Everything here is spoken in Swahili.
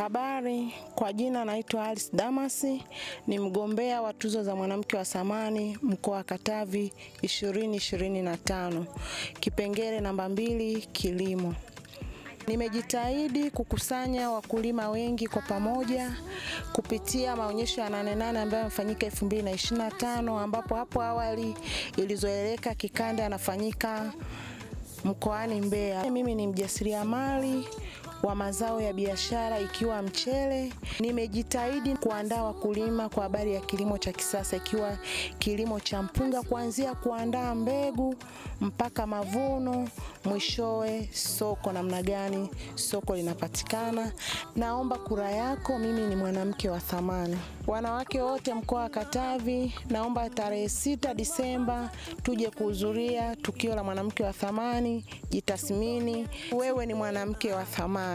Habari, kwa jina naitwa Alice Damasi, ni mgombea wa tuzo za mwanamke wa thamani mkoa wa Katavi 2025, kipengele namba 2, kilimo. Nimejitahidi kukusanya wakulima wengi kwa pamoja kupitia maonyesho ya 88 ambayo yamefanyika 2025, ambapo hapo awali ilizoeleka kikanda yanafanyika mkoani Mbeya. Mimi ni mjasiriamali wa mazao ya biashara ikiwa mchele. Nimejitahidi kuandaa wakulima kwa habari ya kilimo cha kisasa, ikiwa kilimo cha mpunga, kuanzia kuandaa mbegu mpaka mavuno, mwishowe soko, namna gani soko linapatikana. Naomba kura yako, mimi ni mwanamke wa thamani. Wanawake wote mkoa wa Katavi, naomba tarehe 6 Disemba tuje kuhudhuria tukio la mwanamke wa thamani. Jitathmini, wewe ni mwanamke wa thamani.